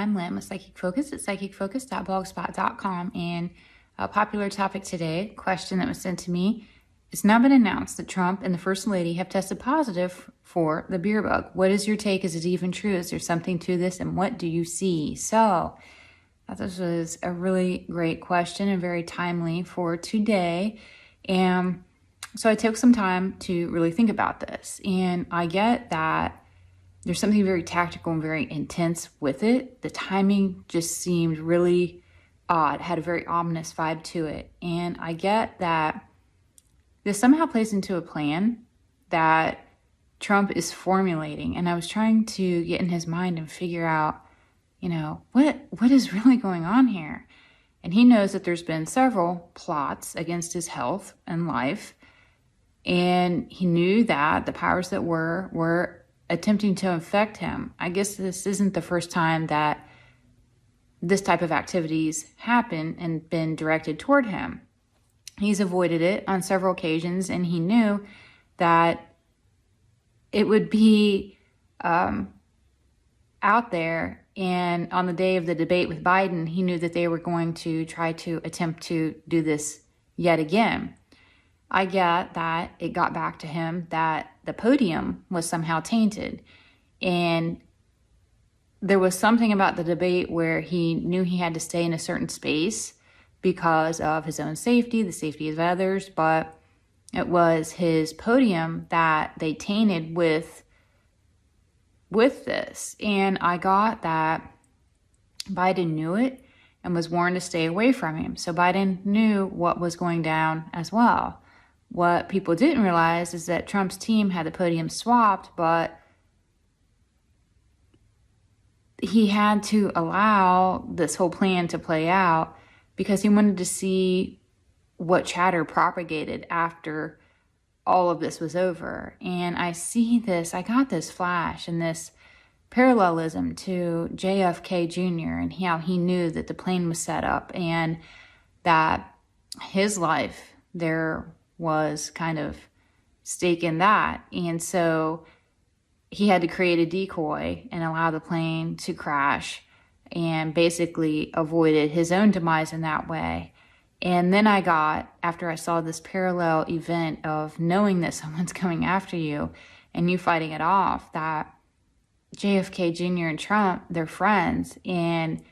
I'm Lynn with Psychic Focus at psychicfocus.blogspot.com, and a popular topic today, question that was sent to me, it's now been announced that Trump and the First Lady have tested positive for the beer bug. What is your take? Is it even true? Is there something to this? And what do you see? So I thought this was a really great question and very timely for today. And so I took some time to really think about this. And I get that there's something very tactical and very intense with it. The timing just seemed really odd, had a very ominous vibe to it. And I get that this somehow plays into a plan that Trump is formulating. And I was trying to get in his mind and figure out, what is really going on here? And he knows that there's been several plots against his health and life. And he knew that the powers that were attempting to infect him. I guess this isn't the first time that this type of activities happen and been directed toward him. He's avoided it on several occasions, and he knew that it would be out there. And on the day of the debate with Biden, he knew that they were going to try to attempt to do this yet again. I get that it got back to him that the podium was somehow tainted. And there was something about the debate where he knew he had to stay in a certain space because of his own safety, the safety of others, but it was his podium that they tainted with this. And I got that Biden knew it and was warned to stay away from him. So Biden knew what was going down as well. What people didn't realize is that Trump's team had the podium swapped, but he had to allow this whole plan to play out because he wanted to see what chatter propagated after all of this was over. And I got this flash and this parallelism to JFK Jr. and how he knew that the plane was set up and that his life there was kind of stake in that. And so he had to create a decoy and allow the plane to crash and basically avoided his own demise in that way. And then after I saw this parallel event of knowing that someone's coming after you and you fighting it off, that JFK Jr. and Trump, they're friends, and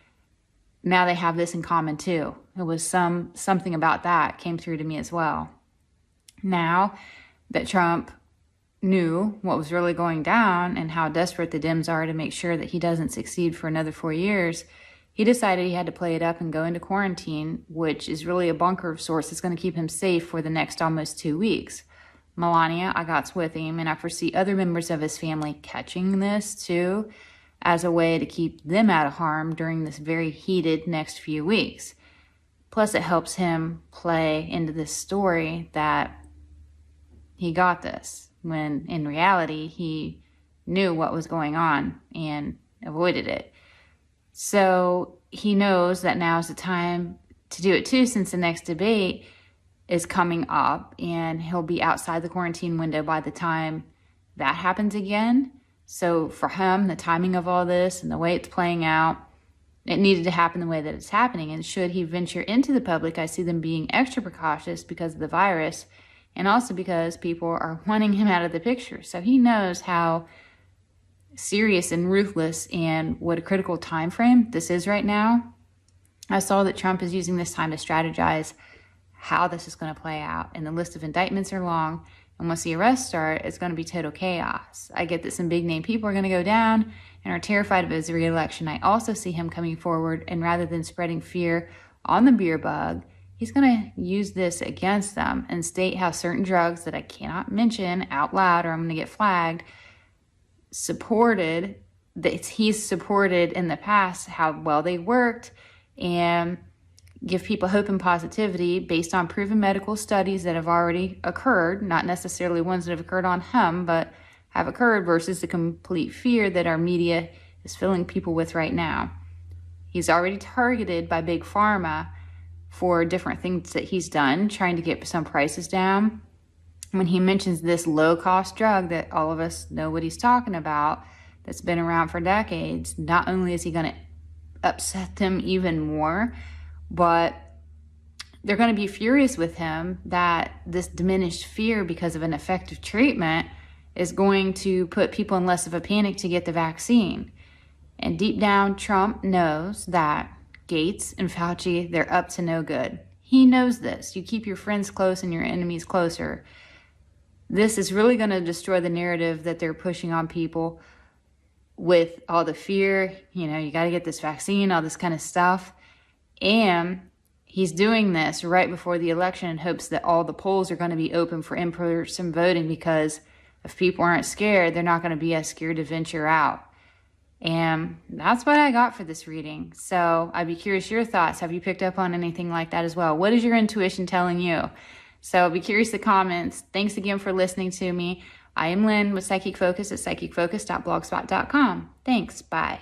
now they have this in common too. It was something about that came through to me as well. Now that Trump knew what was really going down and how desperate the Dems are to make sure that he doesn't succeed for another 4 years, he decided he had to play it up and go into quarantine, which is really a bunker of sorts that's going to keep him safe for the next almost 2 weeks. Melania, I got with him, and I foresee other members of his family catching this too as a way to keep them out of harm during this very heated next few weeks. Plus, it helps him play into this story that he got this, when in reality, he knew what was going on and avoided it. So he knows that now is the time to do it too, since the next debate is coming up and he'll be outside the quarantine window by the time that happens again. So for him, the timing of all this and the way it's playing out, it needed to happen the way that it's happening. And should he venture into the public, I see them being extra precautious because of the virus, and also because people are wanting him out of the picture. So he knows how serious and ruthless and what a critical time frame this is right now. I saw that Trump is using this time to strategize how this is going to play out. And the list of indictments are long. And once the arrests start, it's going to be total chaos. I get that some big name people are going to go down and are terrified of his re-election. I also see him coming forward, and rather than spreading fear on the beer bug, he's going to use this against them and state how certain drugs that I cannot mention out loud or I'm going to get flagged, he's supported in the past, how well they worked, and give people hope and positivity based on proven medical studies that have already occurred, not necessarily ones that have occurred on him, but have occurred, versus the complete fear that our media is filling people with right now. He's already targeted by Big Pharma for different things that he's done, trying to get some prices down. When he mentions this low-cost drug that all of us know what he's talking about, that's been around for decades, not only is he going to upset them even more. But they're going to be furious with him that this diminished fear because of an effective treatment is going to put people in less of a panic to get the vaccine. And deep down, Trump knows that Gates and Fauci, they're up to no good. He knows this. You keep your friends close and your enemies closer. This is really going to destroy the narrative that they're pushing on people with all the fear, you got to get this vaccine, all this kind of stuff. And he's doing this right before the election in hopes that all the polls are going to be open for in-person voting, because if people aren't scared, they're not going to be as scared to venture out. And that's what I got for this reading. So I'd be curious your thoughts. Have you picked up on anything like that as well? What is your intuition telling you? So I'd be curious the comments. Thanks again for listening to me. I am Lynn with Psychic Focus at psychicfocus.blogspot.com. Thanks. Bye.